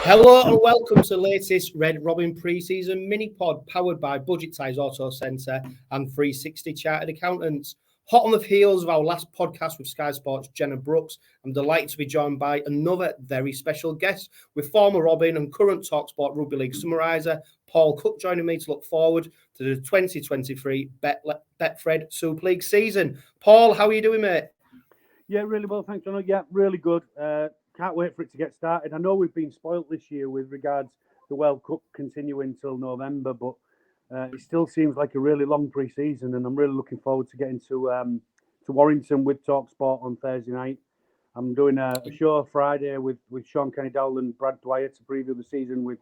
Hello and welcome to the latest Red Robin pre-season mini-pod powered by Budget Tyres, Autocentre and 360 Chartered Accountants. Hot on the heels of our last podcast with Sky Sports' Jenna Brooks, I'm delighted to be joined by another very special guest with former Robin and current Talk Sport Rugby League summariser Paul Cooke joining me to look forward to the 2023 Betfred Super League season. Paul, how are you doing, mate? Yeah, really well, thanks, John. Yeah, really good. Can't wait for it to get started. I know we've been spoilt this year with regards to the World Cup continuing until November, but it still seems like a really long pre-season, and I'm really looking forward to getting to Warrington with Talk Sport on Thursday night. I'm doing a show Friday with Sean Kenny-Dowell and 𝓴𝓸𝓷𝓼 to preview the season with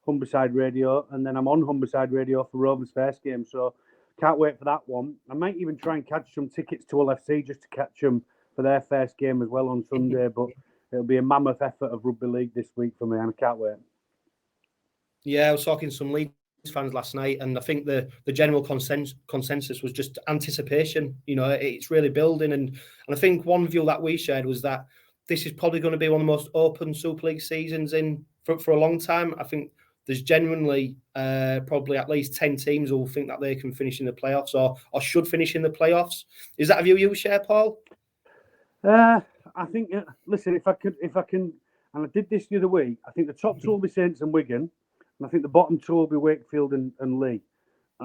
Humberside Radio, and then I'm on Humberside Radio for Rovers first game, so can't wait for that one. I might even try and catch some tickets to Hull FC just to catch them for their first game as well on Sunday, but it'll be a mammoth effort of rugby league this week for me, and I can't wait. Yeah, I was talking to some Leeds fans last night, and I think the general consensus was just anticipation. You know, it's really building, and I think one view that we shared was that this is probably going to be one of the most open Super League seasons for a long time. I think there's genuinely probably at least 10 teams who will think that they can finish in the playoffs or should finish in the playoffs. Is that a view you share, Paul? I think, listen, if I can, and I did this the other week, I think the top two will be Saints and Wigan, and I think the bottom two will be Wakefield and Leigh.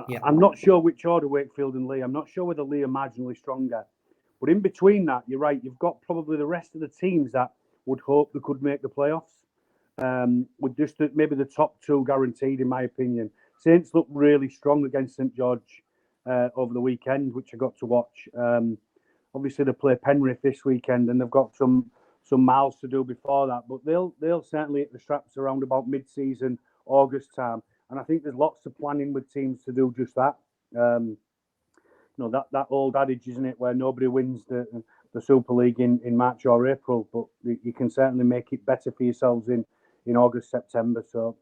Yeah. I'm not sure which order Wakefield and Leigh. I'm not sure whether Leigh are marginally stronger. But in between that, you're right, you've got probably the rest of the teams that would hope they could make the playoffs. With just maybe the top two guaranteed, in my opinion. Saints looked really strong against St George over the weekend, which I got to watch. Obviously, they play Penrith this weekend, and they've got some miles to do before that. But they'll certainly hit the straps around about mid-season, August time. And I think there's lots of planning with teams to do just that. That old adage, isn't it, where nobody wins the Super League in March or April, but you can certainly make it better for yourselves in August, September. So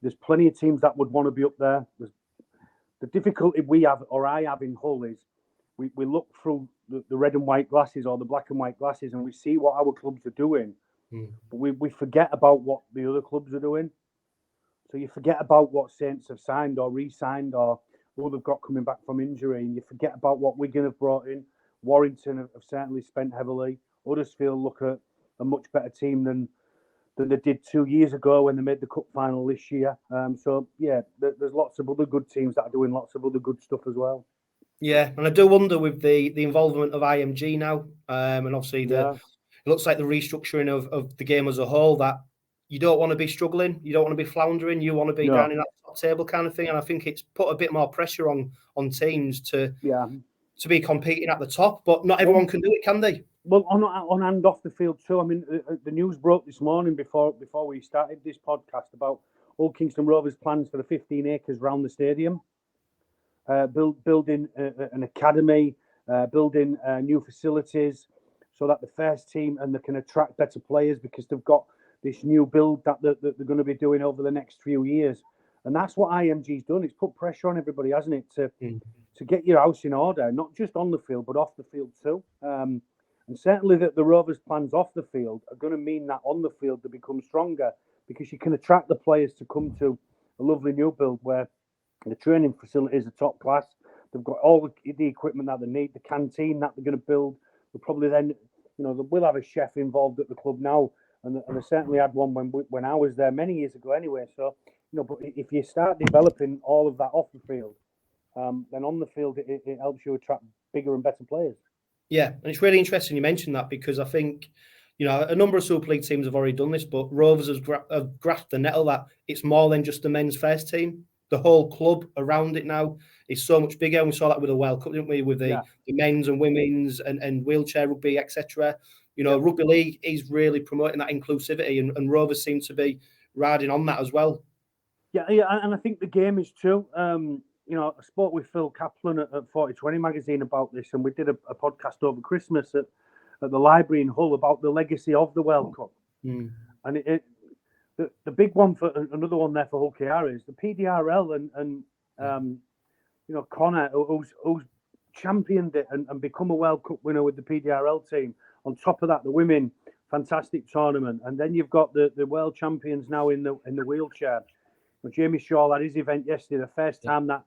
there's plenty of teams that would want to be up there. The difficulty we have, or I have in Hull, is we look through the red and white glasses or the black and white glasses, and we see what our clubs are doing, but we forget about what the other clubs are doing. So you forget about what Saints have signed or re-signed or who they've got coming back from injury, and you forget about what Wigan have brought in. Warrington have certainly spent heavily. Huddersfield look at a much better team than they did 2 years ago when they made the cup final this year. So yeah, there's lots of other good teams that are doing lots of other good stuff as well. Yeah, and I do wonder with the involvement of IMG now, and obviously it looks like the restructuring of the game as a whole, that you don't want to be struggling, you don't want to be floundering, you want to be down in that top table kind of thing. And I think it's put a bit more pressure on teams to be competing at the top, but not everyone can do it, can they? Well, on and off the field too. I mean, the news broke this morning before we started this podcast about Hull Kingston Rovers' plans for the 15 acres round the stadium. Building an academy, building new facilities so that the first team and they can attract better players because they've got this new build that they're going to be doing over the next few years. And that's what IMG's done. It's put pressure on everybody, hasn't it, to get your house in order, not just on the field, but off the field too. And certainly that the Rovers' plans off the field are going to mean that on the field they become stronger because you can attract the players to come to a lovely new build where the training facilities are top class. They've got all the equipment that they need, the canteen that they're going to build. They'll probably then, they will have a chef involved at the club now, and they certainly had one when I was there many years ago anyway. So, but if you start developing all of that off the field, then on the field it helps you attract bigger and better players. Yeah, and it's really interesting you mentioned that because I think, a number of Super League teams have already done this, but Rovers have grasped the nettle that it's more than just the men's first team. The whole club around it now is so much bigger. And we saw that with the World Cup, didn't we? With the men's and women's and wheelchair rugby, etc. Rugby League is really promoting that inclusivity, and Rovers seem to be riding on that as well. Yeah, and I think the game is too. I spoke with Phil Kaplan at 4020 magazine about this, and we did a podcast over Christmas at the library in Hull about the legacy of the World Cup. And the big one for another one there for Hull KR is the PDRL and Connor, who's championed it and become a World Cup winner with the PDRL team. On top of that, the women fantastic tournament. And then you've got the world champions now in the wheelchair. Well, Jamie Shaw had his event yesterday, the first time that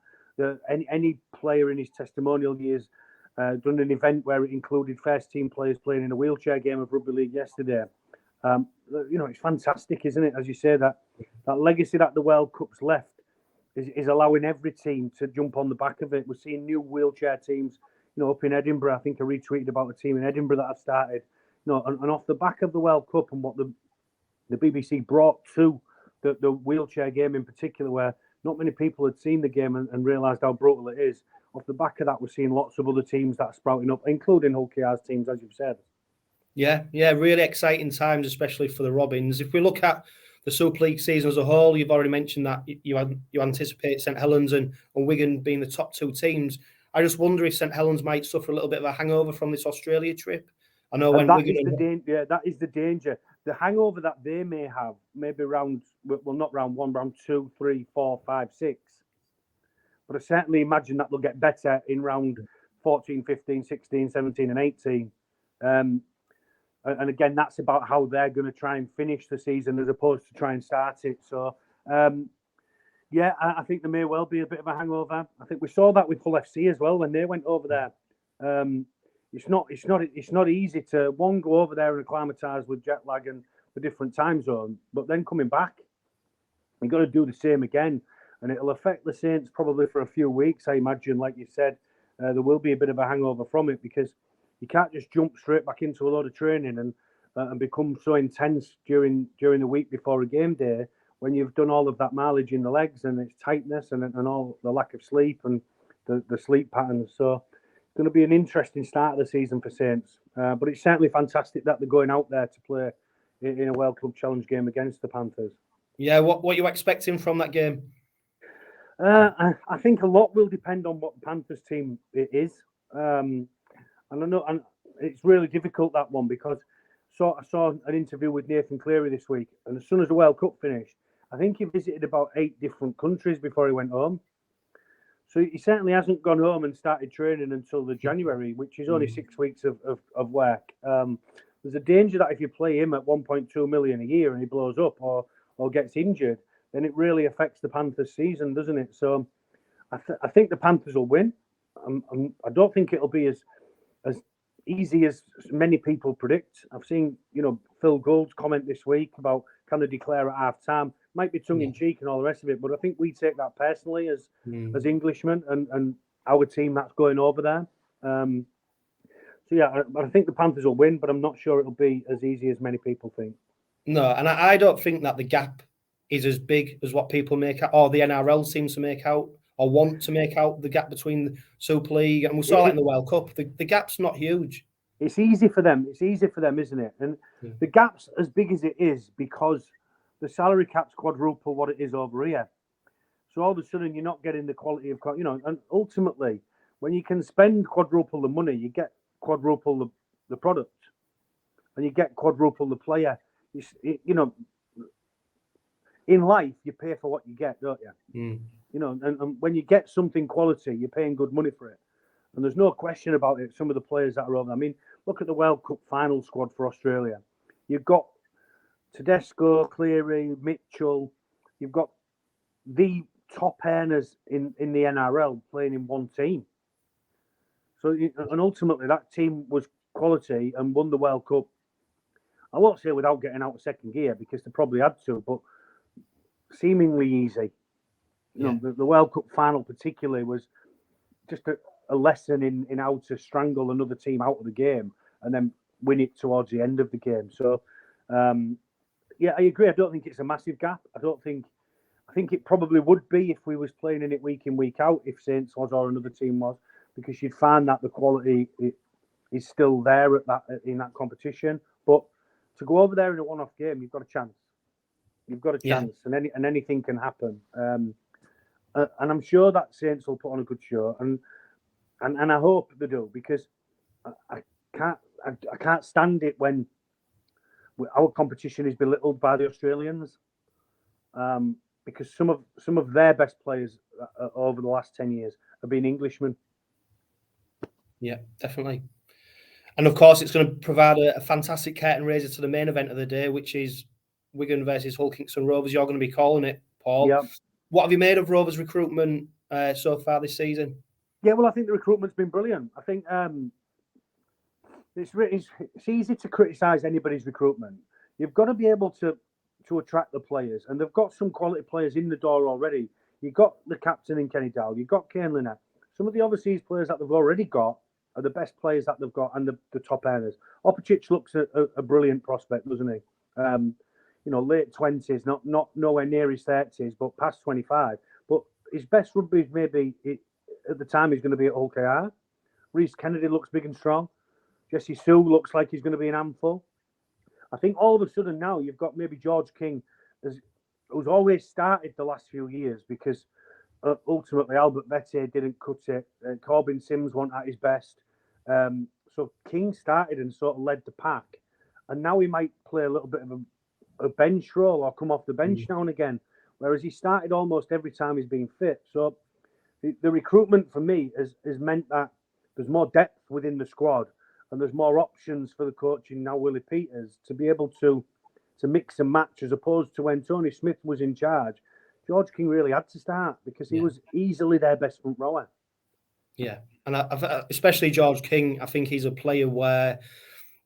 any player in his testimonial years done an event where it included first team players playing in a wheelchair game of rugby league yesterday. It's fantastic, isn't it? As you say, that legacy that the World Cup's left is allowing every team to jump on the back of it. We're seeing new wheelchair teams, up in Edinburgh. I think I retweeted about the team in Edinburgh that have started, and off the back of the World Cup and what the BBC brought to the wheelchair game in particular, where not many people had seen the game and realised how brutal it is. Off the back of that, we're seeing lots of other teams that are sprouting up, including Hull Kingston teams, as you've said. Yeah, really exciting times, especially for the Robins. If we look at the Super League season as a whole, you've already mentioned that you anticipate St Helens and Wigan being the top two teams. I just wonder if St Helens might suffer a little bit of a hangover from this Australia trip. I know when that is the danger. The hangover that they may have, maybe not round 1, round 2, 3, 4, 5, 6. But I certainly imagine that they'll get better in round 14, 15, 16, 17 and 18. And again, that's about how they're going to try and finish the season as opposed to try and start it. So, I think there may well be a bit of a hangover. I think we saw that with Hull FC as well when they went over there. It's not easy to go over there and acclimatise with jet lag and the different time zone, but then coming back, you've got to do the same again, and it'll affect the Saints probably for a few weeks. I imagine, like you said, there will be a bit of a hangover from it because you can't just jump straight back into a load of training and become so intense during the week before a game day when you've done all of that mileage in the legs and its tightness and all the lack of sleep and the sleep patterns. So it's going to be an interesting start of the season for Saints. But it's certainly fantastic that they're going out there to play in a World Club Challenge game against the Panthers. Yeah, what are you expecting from that game? I think a lot will depend on what the Panthers team it is. And I know, and it's really difficult, that one, because I saw an interview with Nathan Cleary this week, and as soon as the World Cup finished, I think he visited about 8 different countries before he went home. So he certainly hasn't gone home and started training until the January, which is only 6 weeks of work. There's a danger that if you play him at 1.2 million a year and he blows up or gets injured, then it really affects the Panthers' season, doesn't it? So I think the Panthers will win. I don't think it'll be as easy as many people predict. I've seen, Phil Gould's comment this week about can they declare at half time. Might be tongue in cheek and all the rest of it, but I think we take that personally as Englishmen and our team that's going over there. I think the Panthers will win, but I'm not sure it'll be as easy as many people think. No, and I don't think that the gap is as big as what people make out, or the NRL seems to make out, or want to make out the gap between the Super League. And we saw that in the World Cup. The gap's not huge. It's easy for them. It's easy for them, isn't it? And the gap's as big as it is because the salary cap's quadruple what it is over here. So all of a sudden, you're not getting the quality of, and ultimately, when you can spend quadruple the money, you get quadruple the product and you get quadruple the player. In life, you pay for what you get, don't you? And when you get something quality, you're paying good money for it. And there's no question about it. Some of the players that are over, look at the World Cup final squad for Australia. You've got Tedesco, Cleary, Mitchell. You've got the top earners in the NRL playing in one team. So, and ultimately, that team was quality and won the World Cup. I won't say without getting out of second gear because they probably had to, but seemingly easy. The World Cup final particularly was just a lesson in how to strangle another team out of the game and then win it towards the end of the game. So, I agree. I don't think it's a massive gap. I think it probably would be if we was playing in it week in, week out, if Saints was or another team was, because you'd find that the quality is still there in that competition. But to go over there in a one-off game, you've got a chance. You've got a chance, and anything can happen. And I'm sure that Saints will put on a good show, and I hope they do, because I can't stand it when our competition is belittled by the Australians, because some of their best players over the last 10 years have been Englishmen. Yeah, definitely. And of course, it's going to provide a fantastic curtain raiser to the main event of the day, which is Wigan versus Hull Kingston Rovers. You're going to be calling it, Paul. Yeah. What have you made of Rovers' recruitment so far this season? Yeah, well, I think the recruitment's been brilliant. I think it's easy to criticise anybody's recruitment. You've got to be able to attract the players, and they've got some quality players in the door already. You've got the captain in Kenny Dow, you've got Kane Linnett. Some of the overseas players that they've already got are the best players that they've got and the top earners. Opicic looks a brilliant prospect, doesn't he? Late 20s, not nowhere near his 30s, but past 25. But his best rugby is maybe at the time he's going to be at Hull KR. Reece Kennedy looks big and strong. Jesse Sue looks like he's going to be an handful. I think all of a sudden now you've got maybe George King, who's always started the last few years because ultimately Albert Vete didn't cut it. Corbin Sims wasn't at his best. So King started and sort of led the pack. And now he might play a little bit of a bench role or come off the bench now and again, whereas he started almost every time he's been fit. So the recruitment for me has meant that there's more depth within the squad and there's more options for the coaching now, Willie Peters, to be able to mix and match, as opposed to when Tony Smith was in charge. George King really had to start because he was easily their best front rower. Yeah, and especially George King, I think he's a player where,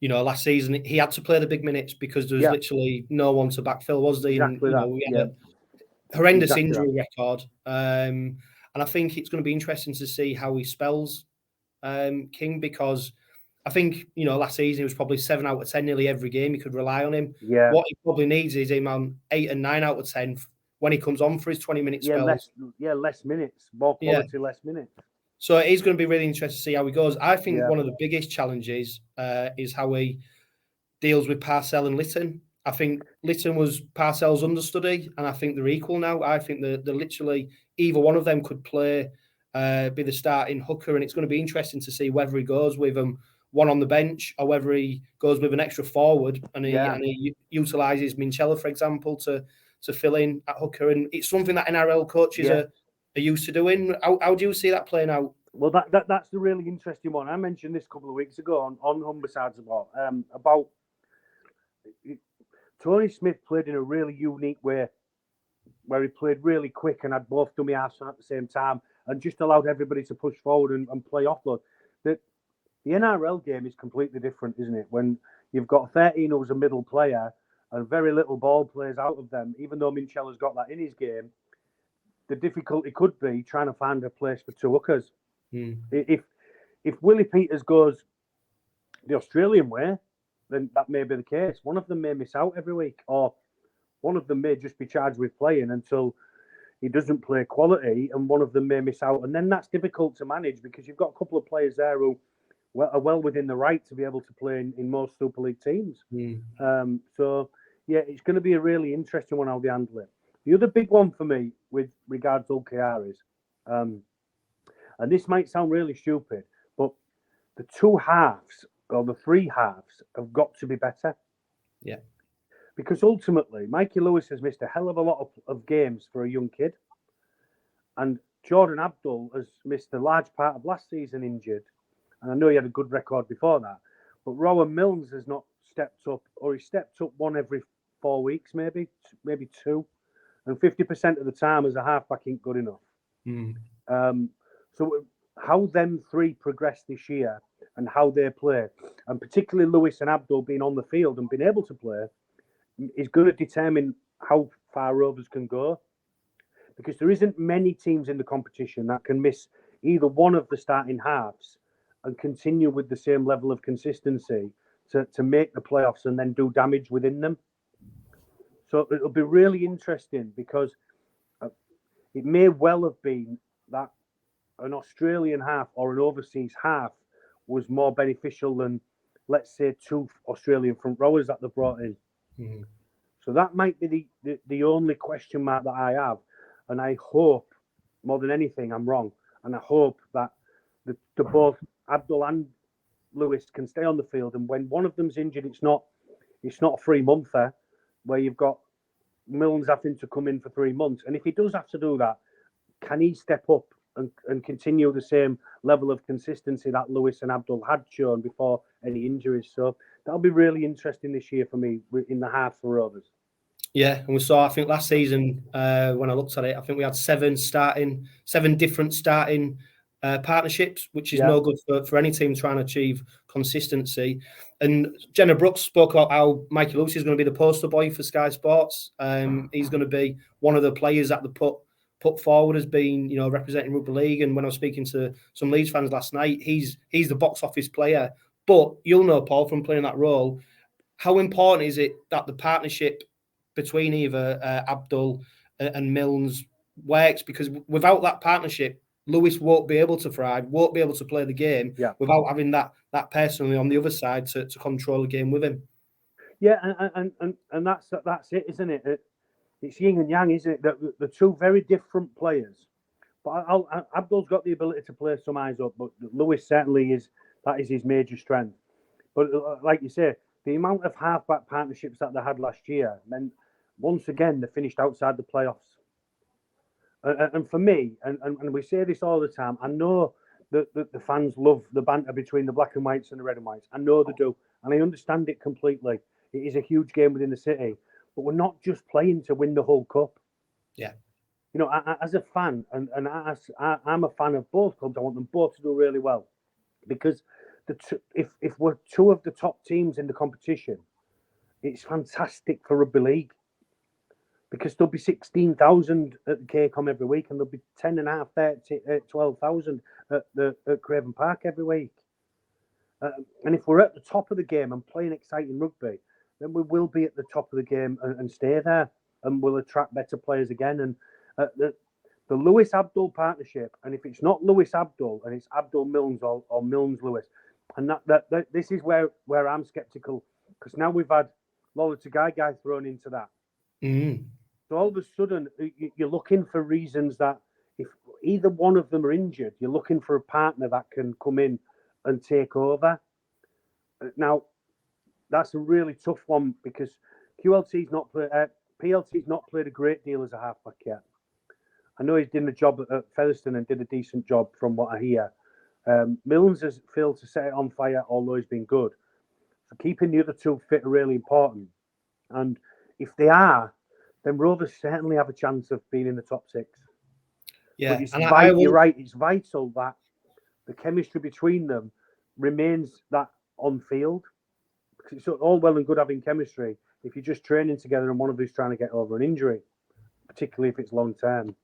last season he had to play the big minutes because there was literally no one to backfill, was there? Exactly that. We had a horrendous injury record. And I think it's going to be interesting to see how he spells King, because I think, last season he was probably 7 out of 10 nearly every game. You could rely on him. Yeah. What he probably needs is him on 8 and 9 out of 10 when he comes on for his 20-minute spells. Less minutes, more quality, less minutes. So it is going to be really interesting to see how he goes. I think one of the biggest challenges is how he deals with Parcell and Litton. I think Litton was Parcell's understudy, and I think they're equal now. I think they're literally either one of them could play, be the starting hooker, and it's going to be interesting to see whether he goes with one on the bench or whether he goes with an extra forward and he utilises Minchella, for example, to fill in at hooker. And it's something that NRL coaches are used to doing. How do you see that playing out? Well, that's the really interesting one. I mentioned this a couple of weeks ago on Humbersides about Tony Smith played in a really unique way, where he played really quick and had both dummy halves on at the same time and just allowed everybody to push forward and play offload. The NRL game is completely different, isn't it? When you've got 13 who's a middle player and very little ball plays out of them, even though Minchella's got that in his game, the difficulty could be trying to find a place for two hookers. If Willie Peters goes the Australian way, then that may be the case. One of them may miss out every week, or one of them may just be charged with playing until he doesn't play quality, and one of them may miss out. And then that's difficult to manage because you've got a couple of players there who are well within the right to be able to play in most Super League teams. So, it's going to be a really interesting one how they handle it. The other big one for me with regards to OKR is, and this might sound really stupid, but the two halves or the three halves have got to be better. Yeah. Because ultimately, Mikey Lewis has missed a hell of a lot of games for a young kid. And Jordan Abdul has missed a large part of last season injured. And I know he had a good record before that. But Rowan Milnes has not stepped up, or he stepped up one every 4 weeks, maybe two. And 50% of the time as a halfback ain't good enough. So how them three progress this year and how they play, and particularly Lewis and Abdul being on the field and being able to play, is going to determine how far Rovers can go. Because there isn't many teams in the competition that can miss either one of the starting halves and continue with the same level of consistency to make the playoffs and then do damage within them. So it'll be really interesting because it may well have been that an Australian half or an overseas half was more beneficial than, let's say, two Australian front rowers that they brought in. So that might be the only question mark that I have. And I hope, more than anything, I'm wrong. And I hope that the both Abdul and Lewis can stay on the field. And when one of them's injured, it's not a 3-monther where you've got Milnes having to come in for 3 months. And if he does have to do that, can he step up and continue the same level of consistency that Lewis and Abdul had shown before any injuries. So that'll be really interesting this year for me in the half for Rovers. Yeah, and we saw, I think last season, when I looked at it, I think we had seven different starting partnerships, which is no good for any team trying to achieve consistency. And Jenna Brooks spoke about how Mikey Lewis is going to be the poster boy for Sky Sports. He's going to be one of the players that they put forward as being, representing rugby league. And when I was speaking to some Leeds fans last night, he's the box office player. But you'll know, Paul, from playing that role, how important is it that the partnership between either Abdul and Milnes works? Because without that partnership, Lewis won't be able to thrive, won't be able to play the game without having that personally on the other side to control the game with him. Yeah, and that's it, isn't it? It's yin and yang, isn't it? The two very different players. But Abdul's got the ability to play some eyes up, but Lewis certainly that is his major strength. But like you say, the amount of halfback partnerships that they had last year meant once again they finished outside the playoffs. And for me, and we say this all the time, I know that the fans love the banter between the black and whites and the red and whites. I know they do, and I understand it completely. It is a huge game within the city, but we're not just playing to win the whole cup. Yeah. As a fan, and I'm a fan of both clubs, I want them both to do really well. Because if we're two of the top teams in the competition, it's fantastic for rugby league. Because there'll be 16,000 at the KCOM every week, and there'll be 10,500, 12,000 at Craven Park every week. And if we're at the top of the game and playing exciting rugby, then we will be at the top of the game and stay there, and we'll attract better players again. And the Lewis Abdul partnership, and if it's not Lewis Abdul and it's Abdul Milnes or Milnes Lewis, and that this is where I'm sceptical, because now we've had �𝓷𝓼𝓷𝓼 thrown into that. Mm. So all of a sudden, you're looking for reasons that if either one of them are injured, you're looking for a partner that can come in and take over. Now, that's a really tough one because PLT's not played a great deal as a halfback yet. I know he's doing a job at Featherstone and did a decent job from what I hear. Milnes has failed to set it on fire, although he's been good. So keeping the other two fit are really important. And if they are, then Rovers certainly have a chance of being in the top six. Yeah, but you're right. It's vital that the chemistry between them remains that on field. Because it's all well and good having chemistry if you're just training together and one of you's trying to get over an injury, particularly if it's long term.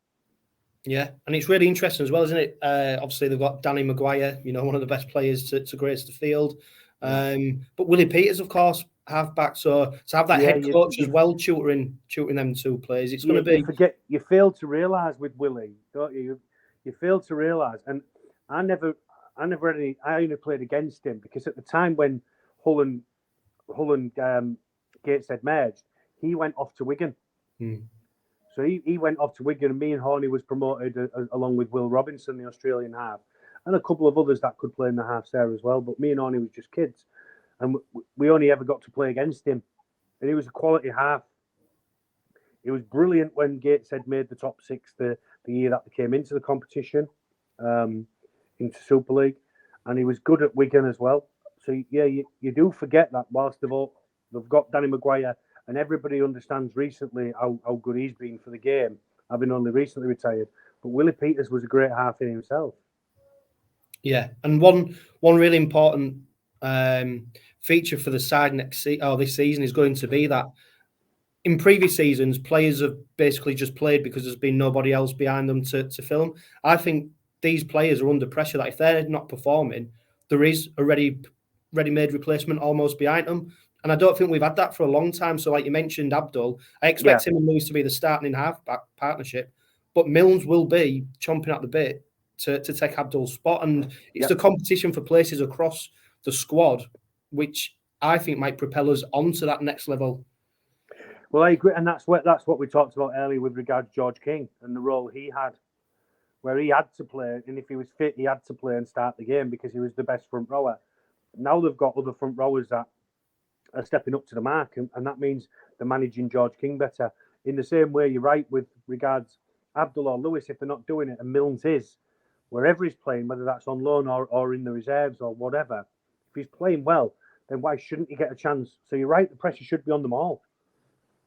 Yeah, and it's really interesting as well, isn't it? Obviously, they've got Danny Maguire, one of the best players to grace the field. But Willie Peters, of course, halfback. So to have that head coach as well tutoring them two players, it's going to be. You fail to realise with Willie, don't you? You fail to realise, and I only played against him because at the time when Hull and Gateshead merged, he went off to Wigan. So he went off to Wigan, and me and Horney was promoted along with Will Robinson, the Australian half, and a couple of others that could play in the halves there as well. But me and Horney was just kids, and we only ever got to play against him. And he was a quality half. He was brilliant when Gateshead made the top six the year that they came into the competition, into Super League, and he was good at Wigan as well. So yeah, you do forget that whilst they've got Danny Maguire. And everybody understands recently how good he's been for the game, having only recently retired. But Willie Peters was a great half in himself. Yeah, and one really important feature for the side this season is going to be that in previous seasons, players have basically just played because there's been nobody else behind them to film. I think these players are under pressure that if they're not performing, there is a ready-made replacement almost behind them. And I don't think we've had that for a long time. So like you mentioned, Abdul, I expect him and Lewis to be the starting in half-back partnership. But Milnes will be chomping at the bit to take Abdul's spot. And it's the competition for places across the squad, which I think might propel us onto that next level. Well, I agree. And that's what we talked about earlier with regards to George King and the role he had, where he had to play. And if he was fit, he had to play and start the game because he was the best front rower. Now they've got other front rowers that are stepping up to the mark, and that means they're managing George King better. In the same way, you're right with regards Abdul or Lewis, if they're not doing it, and Milnes is, wherever he's playing, whether that's on loan or in the reserves or whatever, if he's playing well, then why shouldn't he get a chance? So you're right, the pressure should be on them all.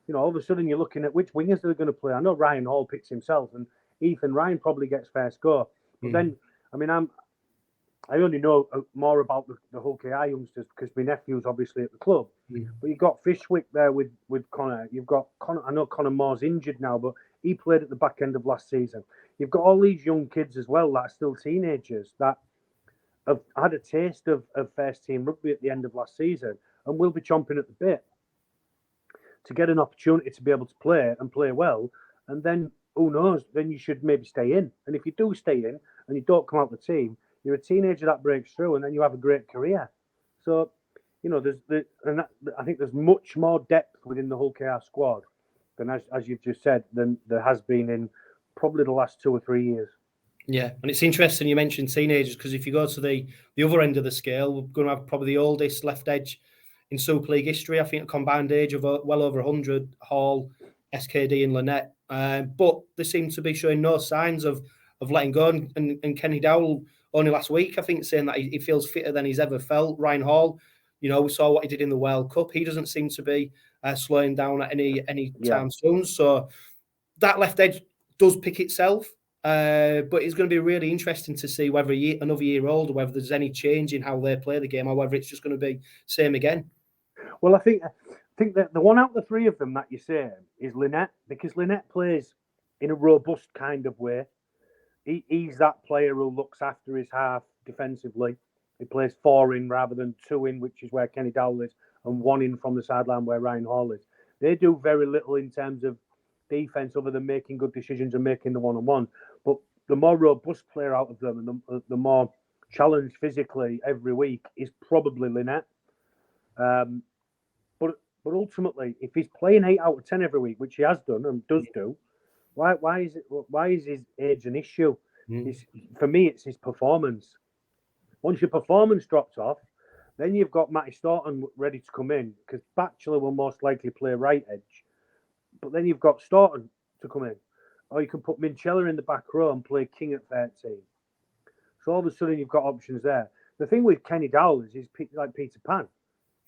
You know, all of a sudden you're looking at which wingers they're going to play. I know Ryan Hall picks himself, and Ethan Ryan probably gets first go. But then, I mean, I only know more about the Hull KI youngsters because my nephew's obviously at the club. But you've got Fishwick there with Connor. You've got Connor. I know Connor Moore's injured now, but he played at the back end of last season. You've got all these young kids as well that are still teenagers that have had a taste of first team rugby at the end of last season and will be chomping at the bit to get an opportunity to be able to play and play well. And then, who knows, then you should maybe stay in. And if you do stay in and you don't come out of the team, you're a teenager that breaks through and then you have a great career. So, you know, I think there's much more depth within the Hull KR squad than, as you've just said, than there has been in probably the last 2 or 3 years. Yeah, and it's interesting you mentioned teenagers because if you go to the other end of the scale, we're going to have probably the oldest left edge in Super League history. I think a combined age of well over 100, Hall, SKD and Lynette. But they seem to be showing no signs of letting go. And Kenny Dowell only last week, I think, saying that he feels fitter than he's ever felt. Ryan Hall, you know, we saw what he did in the World Cup. He doesn't seem to be slowing down at any time soon. So that left edge does pick itself. But it's going to be really interesting to see whether another year older, whether there's any change in how they play the game or whether it's just going to be same again. Well, I think that the one out of the three of them that you say is Lynette, because Lynette plays in a robust kind of way. He's that player who looks after his half defensively. He plays 4 in rather than 2 in, which is where Kenny Dowell is, and 1 in from the sideline where Ryan Hall is. They do very little in terms of defense other than making good decisions and making the one-on-one. But the more robust player out of them and the more challenged physically every week is probably Lynette. But ultimately, if he's playing 8 out of 10 every week, which he has done and does do, why is his age an issue? For me, it's his performance. Once your performance drops off, then you've got Matty Staunton ready to come in because Batchelor will most likely play right edge. But then you've got Staunton to come in. Or you can put Minchella in the back row and play King at 13. So all of a sudden you've got options there. The thing with Kenny Dowell is he's like Peter Pan.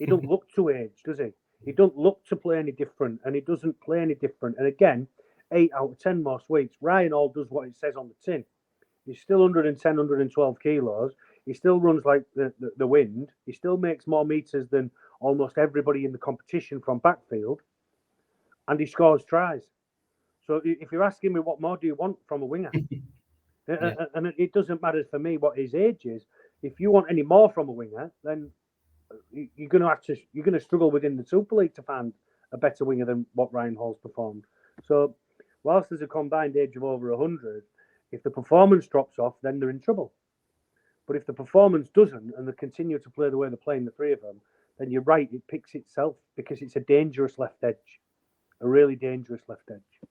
He don't look to age, does he? He don't look to play any different, and he doesn't play any different. And again, 8 out of 10 most weeks, Ryan Hall does what it says on the tin. He's still 110, 112 kilos. He still runs like the wind. He still makes more meters than almost everybody in the competition from backfield. And he scores tries. So if you're asking me what more do you want from a winger, and it doesn't matter for me what his age is. If you want any more from a winger, then you're going to struggle within the Super League to find a better winger than what Ryan Hall's performed. So whilst there's a combined age of over 100, if the performance drops off, then they're in trouble. But if the performance doesn't and they continue to play the way they're playing, the three of them, then you're right, it picks itself because it's a dangerous left edge, a really dangerous left edge.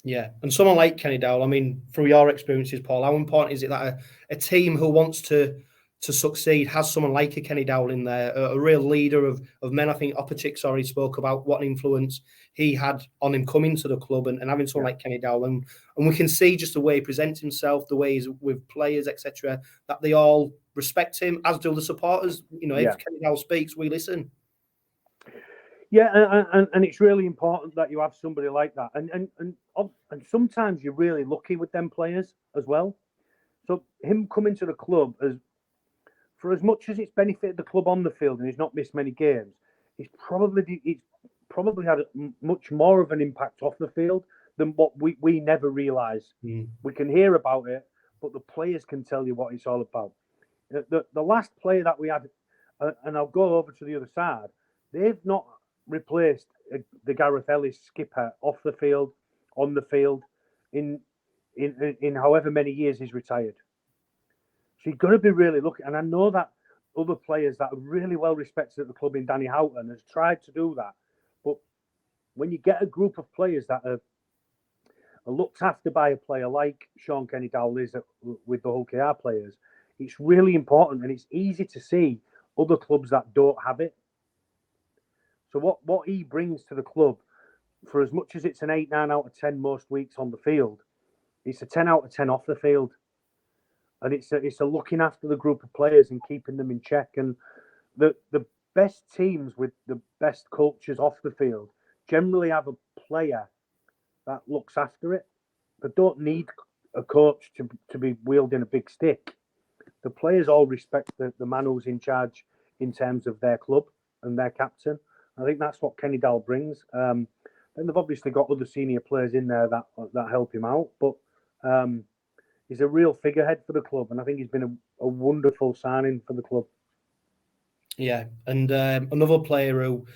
Yeah, and someone like Kenny Dowell, I mean, through your experiences, Paul, how important is it that a team who wants to succeed has someone like a Kenny Dowell in there, a real leader of men? I think Opachik already spoke about what influence he had on him coming to the club and having someone like Kenny Dowell. And we can see just the way he presents himself, the way he's with players, etc., that they all respect him, as do the supporters. You know, if Kenny Dowell speaks, we listen. Yeah, and it's really important that you have somebody like that. And sometimes you're really lucky with them players as well. So him coming to the club, for as much as it's benefited the club on the field and he's not missed many games, it's probably had much more of an impact off the field than what we never realise. We can hear about it, but the players can tell you what it's all about. The last player that we had, and I'll go over to the other side, they've not replaced the Gareth Ellis skipper off the field, on the field, in however many years he's retired. So you've got to be really lucky. And I know that other players that are really well respected at the club in Danny Houghton has tried to do that. But when you get a group of players that are looked after by a player like Sean Kenny Dowell is with the Hull KR players, it's really important, and it's easy to see other clubs that don't have it. So what he brings to the club, for as much as it's an 8, 9 out of 10 most weeks on the field, it's a 10 out of 10 off the field. and it's a looking after the group of players and keeping them in check. And the best teams with the best cultures off the field generally have a player that looks after it. They don't need a coach to be wielding a big stick. The players all respect the man who's in charge in terms of their club and their captain. I think that's what 𝓡𝓸𝓷𝓼 brings. And they've obviously got other senior players in there that help him out. But he's a real figurehead for the club, and I think he's been a wonderful signing for the club. Yeah, and another player who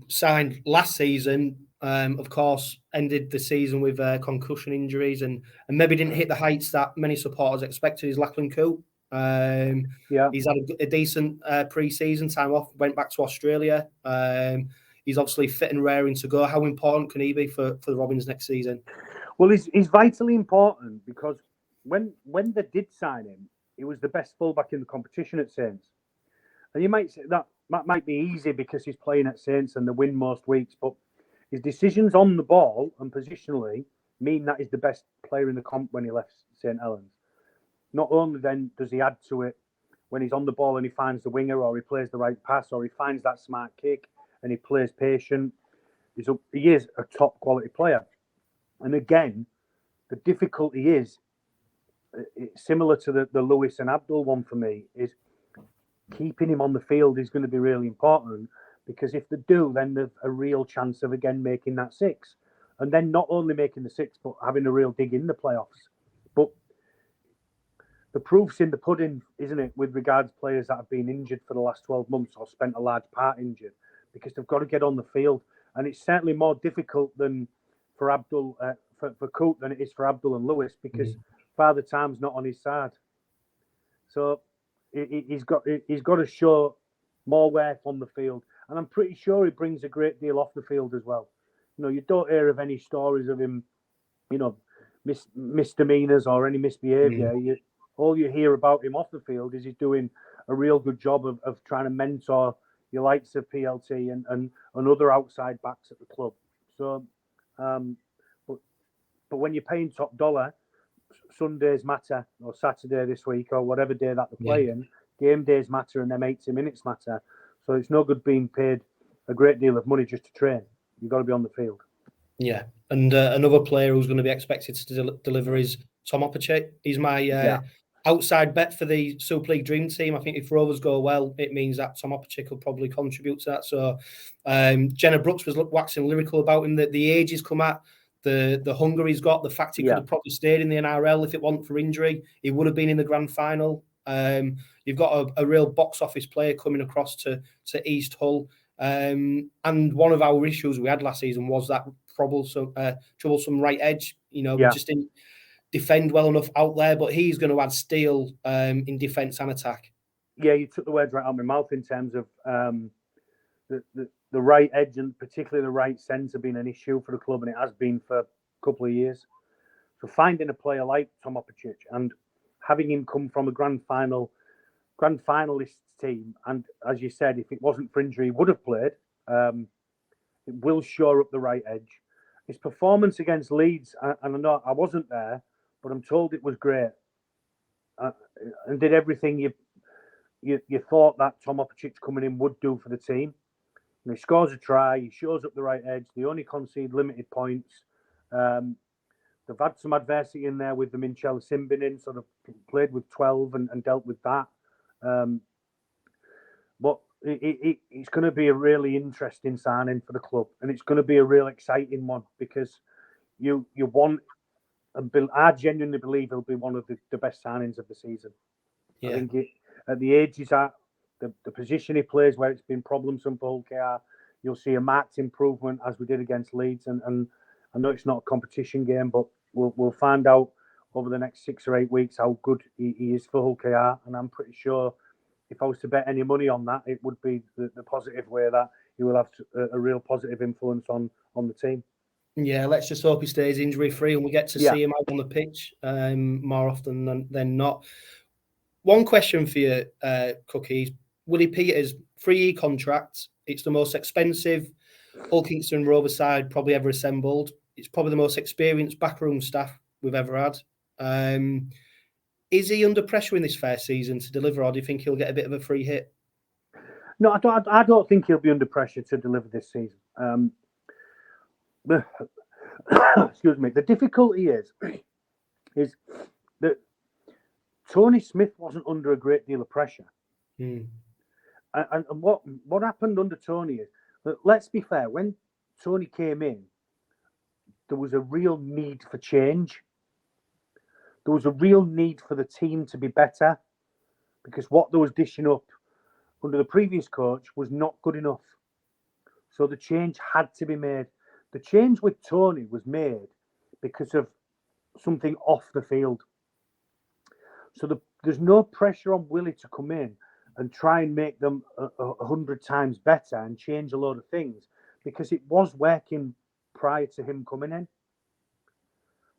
signed last season, of course, ended the season with concussion injuries and maybe didn't hit the heights that many supporters expected, is Paul Cooke. He's had a decent pre-season time off, went back to Australia. He's obviously fit and raring to go. How important can he be for the Robins next season? Well, he's vitally important because when they did sign him, he was the best fullback in the competition at Saints. And you might say that might be easy because he's playing at Saints and they win most weeks, but his decisions on the ball and positionally mean that he's the best player in the comp when he left St. Helens. Not only then does he add to it when he's on the ball and he finds the winger or he plays the right pass or he finds that smart kick and he plays patient. He is a top quality player. And again, the difficulty is similar to the Lewis and Abdul one for me, is keeping him on the field is going to be really important, because if they do, then there's a real chance of again making that six, and then not only making the six but having a real dig in the playoffs. But the proof's in the pudding, isn't it, with regards to players that have been injured for the last 12 months or spent a large part injured, because they've got to get on the field, and it's certainly more difficult than for Abdul for Cooke than it is for Abdul and Lewis, because Father Time's not on his side. So he's got to show more work on the field, and I'm pretty sure he brings a great deal off the field as well. You know, you don't hear of any stories of him, you know, misdemeanors or any misbehaviour. All you hear about him off the field is he's doing a real good job of trying to mentor your likes of PLT and other outside backs at the club. So, but when you're paying top dollar, Sundays matter, or Saturday this week, or whatever day that they're playing, game days matter, and them 80 minutes matter. So it's no good being paid a great deal of money just to train. You've got to be on the field. Yeah, and another player who's going to be expected to deliver is Tom Opperchek. He's my outside bet for the Super League Dream Team. I think if Rovers go well, it means that Tom Opperchek will probably contribute to that. So Jenna Brooks was waxing lyrical about him, that the age he's come at, the hunger he's got, the fact he could have probably stayed in the NRL if it wasn't for injury. He would have been in the grand final. You've got a real box office player coming across to East Hull. And one of our issues we had last season was that troublesome right edge. You know, we just didn't defend well enough out there, but he's going to add steel in defence and attack. Yeah, you took the words right out of my mouth in terms of the right edge, and particularly the right centre being an issue for the club, and it has been for a couple of years. So finding a player like Tom Opperchek and having him come from a grand finalist team, and as you said, if it wasn't for injury, he would have played. It will shore up the right edge. His performance against Leeds, and I know I wasn't there, but I'm told it was great, and did everything you thought that Tom Opperchek coming in would do for the team. And he scores a try, he shows up the right edge. They only concede limited points. They've had some adversity in there with the Minchella Simbin in, so they've played with 12 and dealt with that. But it's going to be a really interesting signing for the club, and it's going to be a real exciting one, because you want, and I genuinely believe he'll be one of the best signings of the season. I think at the age he's at, the position he plays, where it's been problemsome for Hull KR, you'll see a marked improvement as we did against Leeds. And I know it's not a competition game, but we'll find out over the next 6 or 8 weeks how good he is for Hull KR. And I'm pretty sure if I was to bet any money on that, it would be the positive way that he will have a real positive influence on the team. Yeah, let's just hope he stays injury-free and we get to see him out on the pitch more often than not. One question for you, Cookie. Willie Peters, 3-year contract. It's the most expensive Hull Kingston Rovers side probably ever assembled. It's probably the most experienced backroom staff we've ever had. Is he under pressure in this first season to deliver, or do you think he'll get a bit of a free hit? No, I don't think he'll be under pressure to deliver this season. Excuse me. The difficulty is that Tony Smith wasn't under a great deal of pressure. And what happened under Tony is that, let's be fair, when Tony came in, there was a real need for change. There was a real need for the team to be better, because what they was dishing up under the previous coach was not good enough. So the change had to be made. The change with Tony was made because of something off the field. So there's no pressure on Willie to come in and try and make them 100 times better and change a load of things, because it was working prior to him coming in.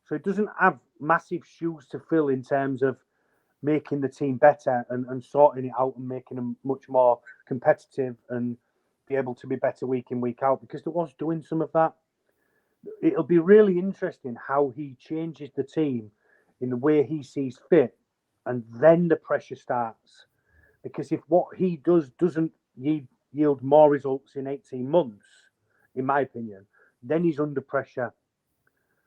So it doesn't have massive shoes to fill in terms of making the team better and sorting it out and making them much more competitive and be able to be better week in, week out, because there was doing some of that. It'll be really interesting how he changes the team in the way he sees fit, and then the pressure starts. Because if what he does doesn't yield more results in 18 months, in my opinion, then he's under pressure.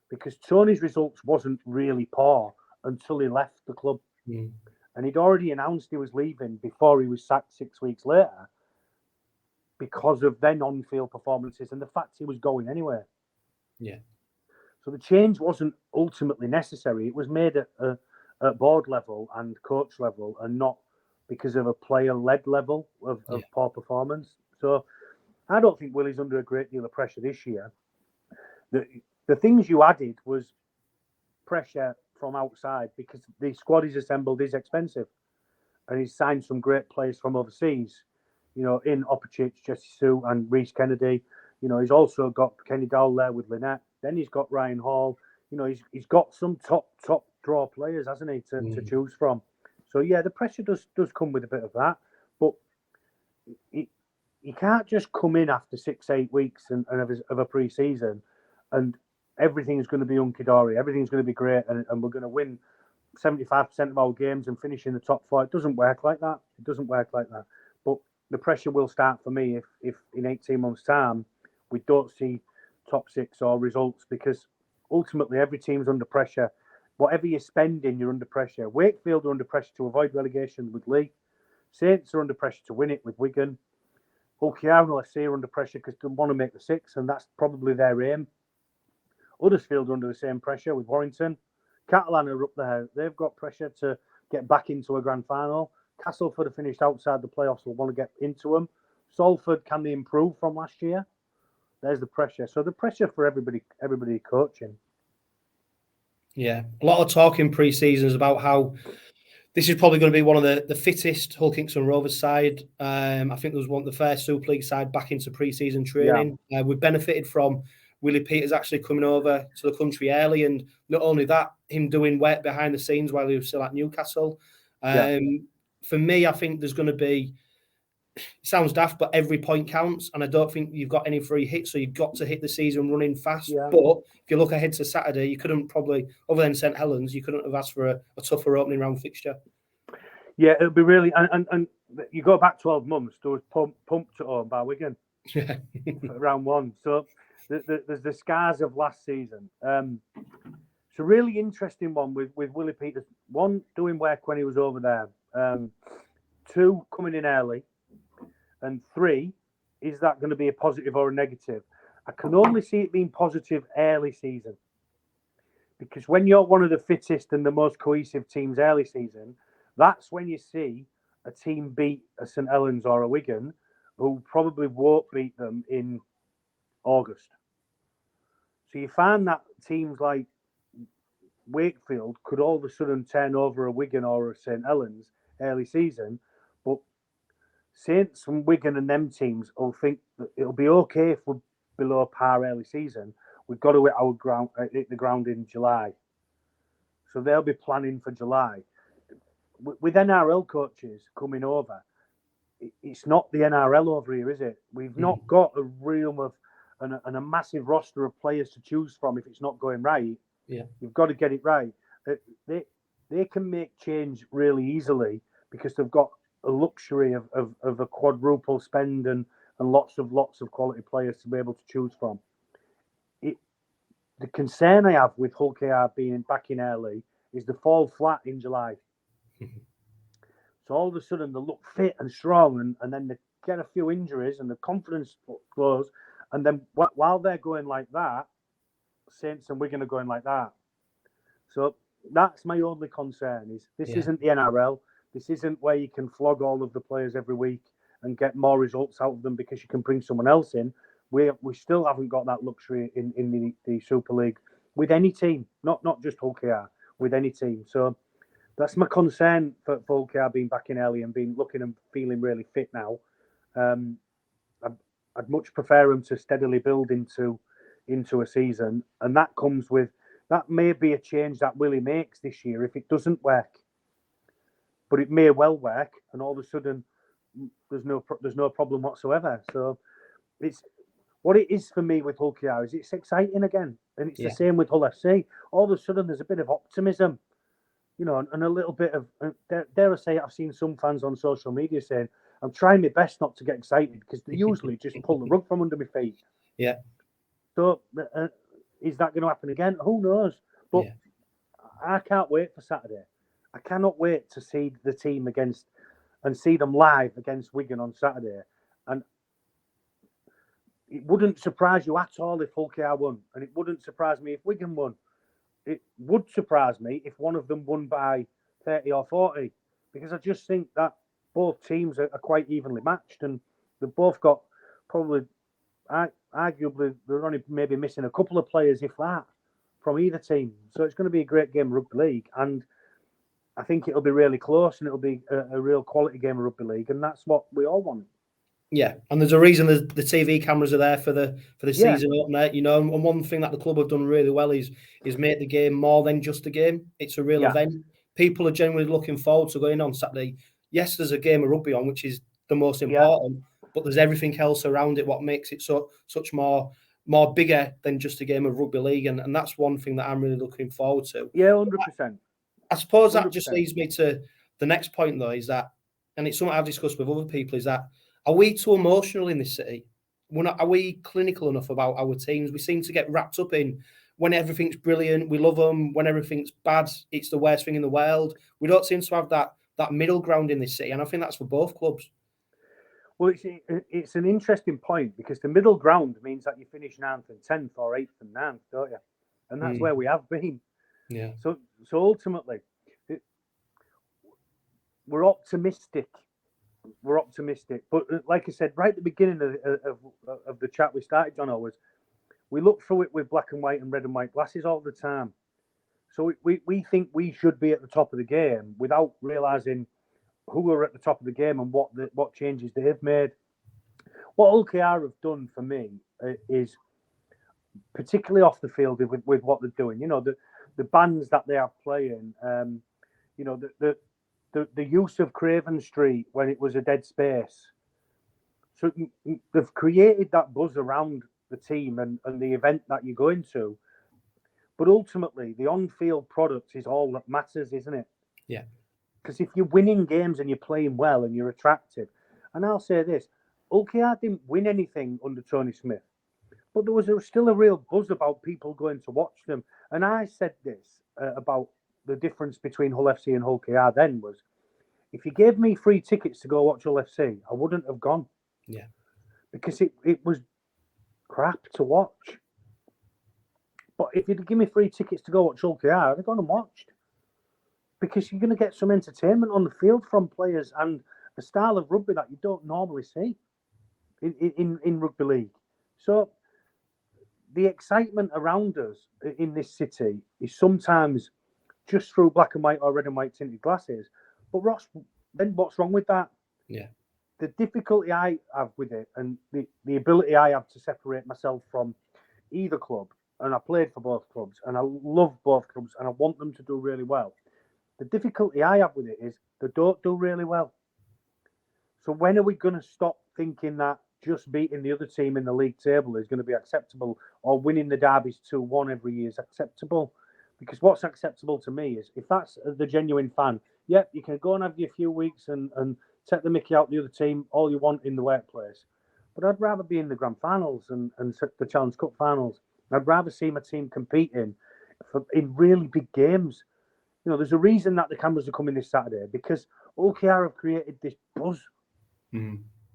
Because Tony's results wasn't really poor until he left the club. And he'd already announced he was leaving before he was sacked 6 weeks later, because of then on-field performances and the fact he was going anywhere. Yeah. So the change wasn't ultimately necessary. It was made at board level and coach level, and not because of a player-led level of poor performance. So I don't think Willie's under a great deal of pressure this year. The things you added was pressure from outside, because the squad he's assembled is expensive, and he's signed some great players from overseas. You know, in Opportunity, Jesse Sue and Reece Kennedy. You know, he's also got Kenny Dowell there with Lynette. Then he's got Ryan Hall. You know, he's got some top draw players, hasn't he, to choose from. So yeah, the pressure does come with a bit of that, but he can't just come in after 6-8 weeks and of a pre-season and everything's going to be hunky-dory, everything's going to be great, and we're going to win 75% of our games and finish in the top 4. It doesn't work like that. It doesn't work like that. But the pressure will start for me if in 18 months' time we don't see top 6 or results, because ultimately every team's under pressure. Whatever you're spending, you're under pressure. Wakefield are under pressure to avoid relegation with Leigh. Saints are under pressure to win it with Wigan. Hull Kingston are under pressure because they want to make the 6, and that's probably their aim. Huddersfield are under the same pressure with Warrington. Catalan are up there. They've got pressure to get back into a grand final. Castleford have finished outside the playoffs, will want to get into them. Salford, can they improve from last year? There's the pressure. So the pressure for everybody coaching. Yeah, a lot of talk in pre-seasons about how this is probably going to be one of the fittest Hull Kingston Rovers side. I think there was the first Super League side back into pre-season training. Yeah. We've benefited from Willie Peters actually coming over to the country early, and not only that, him doing work behind the scenes while he was still at Newcastle. For me, I think there's going to be, it sounds daft, but every point counts, and I don't think you've got any free hits, so you've got to hit the season running fast. Yeah. But if you look ahead to Saturday, you couldn't probably, other than St Helens, you couldn't have asked for a tougher opening round fixture. Yeah, it'll be really, and you go back 12 months, there was pumped at home by Wigan for round 1. So there's the scars of last season. It's a really interesting one with Willie Peters. 1, doing work when he was over there. 2, coming in early. And 3, is that going to be a positive or a negative? I can only see it being positive early season. Because when you're one of the fittest and the most cohesive teams early season, that's when you see a team beat a St Helens or a Wigan, who probably won't beat them in August. So you find that teams like Wakefield could all of a sudden turn over a Wigan or a St Helens early season, but Saints and Wigan and them teams will think that it'll be okay if we're below par early season. We've got to hit the ground in July. So they'll be planning for July. With NRL coaches coming over, it's not the NRL over here, is it? We've not got a realm of and a massive roster of players to choose from if it's not going right. Yeah, you've got to get it right. they can make change really easily because they've got a luxury of a quadruple spend and lots of quality players to be able to choose from. The concern I have with Hull KR being back in early is they fall flat in July. So all of a sudden they look fit and strong, and then they get a few injuries and the confidence goes. And then while they're going like that, Saints and Wigan are going like that. So that's my only concern. Is this isn't the NRL. This isn't where you can flog all of the players every week and get more results out of them because you can bring someone else in. We still haven't got that luxury in the Super League with any team, not just Hull KR, with any team. So that's my concern for Hull KR being back in early and looking and feeling really fit now. I'd much prefer them to steadily build into a season, and that may be a change that Willie makes this year if it doesn't work. But it may well work, and all of a sudden there's no problem whatsoever. So it's what it is for me with Hull KR is it's exciting again, and it's the same with Hull FC. All of a sudden there's a bit of optimism, and a little bit of dare I say, I've seen some fans on social media saying, I'm trying my best not to get excited because they usually just pull the rug from under my feet. Yeah. So is that going to happen again? Who knows? But I can't wait for Saturday. I cannot wait to see the team see them live against Wigan on Saturday. And it wouldn't surprise you at all if Hull KR won. And it wouldn't surprise me if Wigan won. It would surprise me if one of them won by 30 or 40. Because I just think that both teams are quite evenly matched. And they've both got probably, arguably, they're only maybe missing a couple of players, if that, from either team. So it's going to be a great game of rugby league. And I think it'll be really close and it'll be a real quality game of rugby league. And that's what we all want. Yeah, and there's a reason the TV cameras are there for the season opener, and one thing that the club have done really well is make the game more than just a game. It's a real event. People are genuinely looking forward to going on Saturday. Yes, there's a game of rugby on, which is the most important, but there's everything else around it, what makes it such more bigger than just a game of rugby league, and that's one thing that I'm really looking forward to. Yeah, 100%. I suppose that just leads me to the next point, though, is that, and it's something I've discussed with other people, is that are we too emotional in this city? Are we clinical enough about our teams? We seem to get wrapped up in when everything's brilliant, we love them. When everything's bad, it's the worst thing in the world. We don't seem to have that middle ground in this city, and I think that's for both clubs. Well, it's an interesting point because the middle ground means that you finish 9th and 10th or 8th and 9th, don't you? And that's where we have been. Yeah. So ultimately, we're optimistic. We're optimistic, but like I said right at the beginning of the chat we started, John, we look through it with black and white and red and white glasses all the time. So we think we should be at the top of the game without realising who are at the top of the game and what changes they have made. What Hull KR have done for me is, particularly off the field with what they're doing. The bands that they are playing. The use of Craven Street when it was a dead space. So they've created that buzz around the team and the event that you're going to. But ultimately, the on-field product is all that matters, isn't it? Yeah. Because if you're winning games and you're playing well and you're attractive, and I'll say this, Hull KR didn't win anything under Tony Smith, but there was still a real buzz about people going to watch them. And I said this about the difference between Hull FC and Hull KR then was, if you gave me free tickets to go watch Hull FC, I wouldn't have gone. Yeah. Because it was crap to watch. But if you'd give me free tickets to go watch Hull KR, I'd have gone and watched. Because you're going to get some entertainment on the field from players and a style of rugby that you don't normally see in rugby league. So the excitement around us in this city is sometimes just through black and white or red and white tinted glasses. But Ross, then what's wrong with that? Yeah. The difficulty I have with it and the ability I have to separate myself from either club, and I played for both clubs, and I love both clubs, and I want them to do really well. The difficulty I have with it is they don't do really well. So when are we going to stop thinking that just beating the other team in the league table is going to be acceptable, or winning the derbies 2-1 every year is acceptable? Because what's acceptable to me is if that's the genuine fan, yep, you can go and have your few weeks and take the mickey out the other team all you want in the workplace. But I'd rather be in the grand finals and the Challenge Cup finals. I'd rather see my team competing in really big games. You know, there's a reason that the cameras are coming this Saturday, because OKR have created this buzz,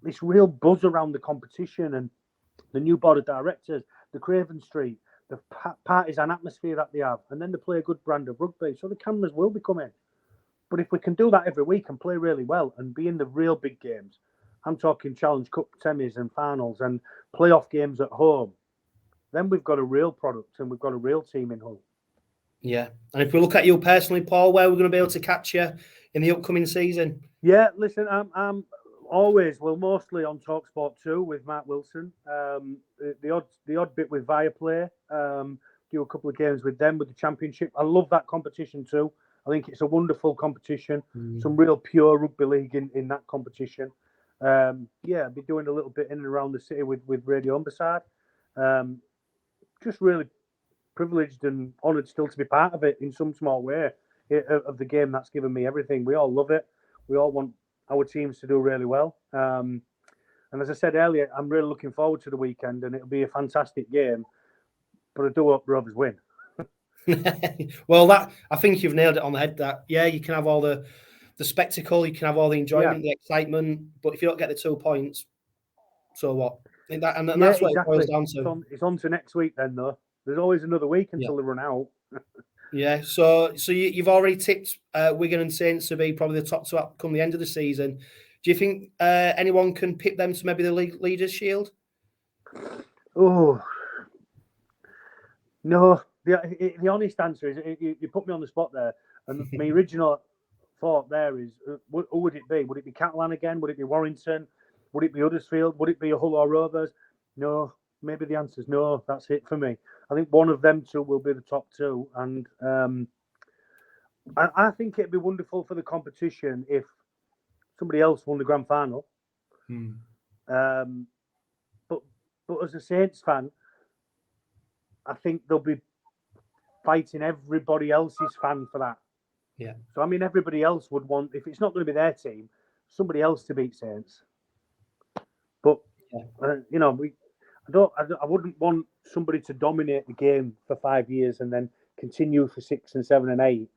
this real buzz around the competition and the new board of directors, the Craven Street, the partisan atmosphere that they have, and then they play a good brand of rugby. So the cameras will be coming. But if we can do that every week and play really well and be in the real big games, I'm talking Challenge Cup semis and finals and playoff games at home, then we've got a real product and we've got a real team in Hull. Yeah. And if we look at you personally, Paul, where we're going to be able to catch you in the upcoming season? Yeah, listen, I'm always, mostly on Talk Sport 2 with Mark Wilson. The odd bit with Viaplay. Do a couple of games with them with the championship. I love that competition too. I think it's a wonderful competition. Some real pure rugby league in that competition. I'll be doing a little bit in and around the city with Radio Humberside. Just really privileged and honoured still to be part of it in some small way of the game that's given me everything. We all love it. We all want our teams to do really well. And as I said earlier, I'm really looking forward to the weekend, and it'll be a fantastic game. But I do hope Rovers win. Well, I think you've nailed it on the head. That you can have all the spectacle, you can have all the enjoyment, the excitement, but if you don't get the 2 points, so what? And that's what it boils down to. It's on to next week then, though. There's always another week until they run out. So you've already tipped Wigan and Saints to be probably the top two up come the end of the season. Do you think anyone can pick them to maybe the league leaders' shield? Oh no. The honest answer is you put me on the spot there, and my original thought there is who would it be? Would it be Catalan again? Would it be Warrington? Would it be Huddersfield? Would it be Hull or Rovers? No. Maybe the answer is no. That's it for me. I think one of them two will be the top two, and I think it'd be wonderful for the competition if somebody else won the grand final. But as a Saints fan, I think they'll be fighting everybody else's fan for that. Yeah. So I mean, everybody else would want, if it's not going to be their team, somebody else to beat Saints. But I wouldn't want somebody to dominate the game for 5 years and then continue for 6 and 7 and 8.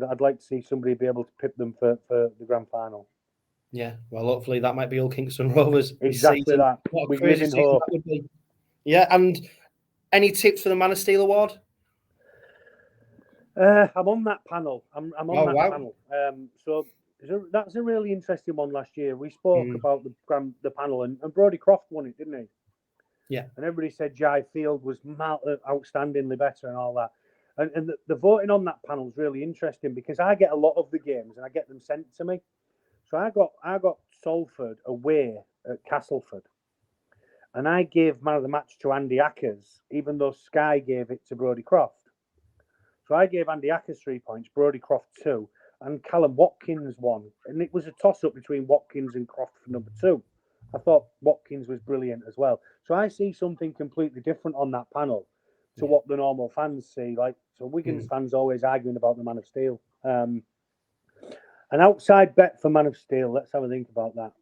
I'd like to see somebody be able to pip them for the grand final. Yeah, well, hopefully that might be Hull Kingston Rovers. Exactly that. What a crazy season that would be. Yeah, and any tips for the Man of Steel award? I'm on that panel. I'm on that panel. So that's a really interesting one last year. We spoke about the panel, and Brodie Croft won it, didn't he? Yeah. And everybody said Jai Field was outstandingly better and all that. And the voting on that panel is really interesting because I get a lot of the games and I get them sent to me. So I got Salford away at Castleford. And I gave man of the match to Andy Ackers, even though Sky gave it to Brodie Croft. So I gave Andy Ackers 3 points, Brodie Croft 2, and Callum Watkins 1. And it was a toss-up between Watkins and Croft for number 2. I thought Watkins was brilliant as well. So I see something completely different on that panel to what the normal fans see. So Wigan's fans always arguing about the Man of Steel. An outside bet for Man of Steel. Let's have a think about that.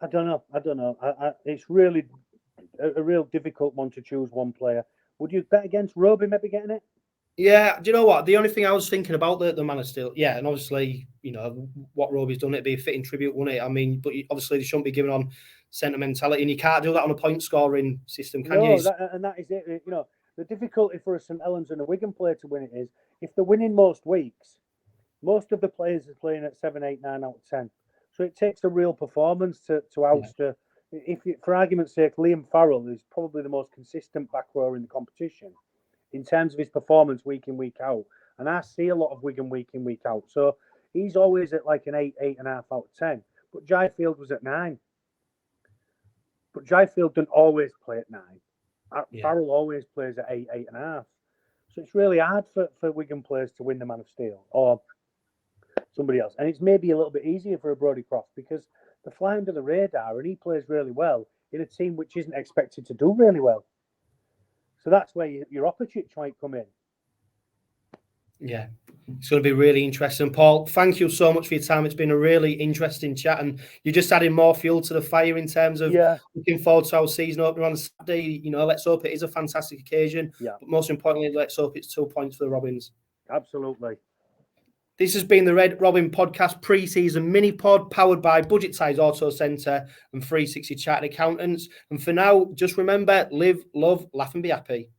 I don't know. It's really a real difficult one to choose one player. Would you bet against Roby maybe getting it? Yeah, do you know what? The only thing I was thinking about the Man of Steel, and obviously, what Roby's done, it'd be a fitting tribute, wouldn't it? I mean, but obviously they shouldn't be giving on sentimentality, and you can't do that on a point scoring system, can you? And that is it. The difficulty for a St Helens and a Wigan player to win it is if they're winning most weeks, most of the players are playing at 7, 8, 9 out of 10. So it takes a real performance to oust a. For argument's sake, Liam Farrell is probably the most consistent back rower in the competition in terms of his performance week in, week out. And I see a lot of Wigan week in, week out. So he's always at like an 8, 8.5 out of 10. But Jai Field was at 9. But Jai Field doesn't always play at 9. Farrell always plays at 8, 8.5. So it's really hard for Wigan players to win the Man of Steel or somebody else. And it's maybe a little bit easier for a Brodie Croft because they fly under the radar and he plays really well in a team which isn't expected to do really well. So that's where your opportunities might come in. Yeah, it's going to be really interesting. Paul, thank you so much for your time. It's been a really interesting chat, and you're just adding more fuel to the fire in terms of looking forward to our season opener on Saturday. You know, let's hope it is a fantastic occasion. Yeah. But most importantly, let's hope it's 2 points for the Robins. Absolutely. This has been the Red Robin Podcast pre-season mini-pod powered by Budget Size Autocentre and 360 Chartered Accountants. And for now, just remember, live, love, laugh and be happy.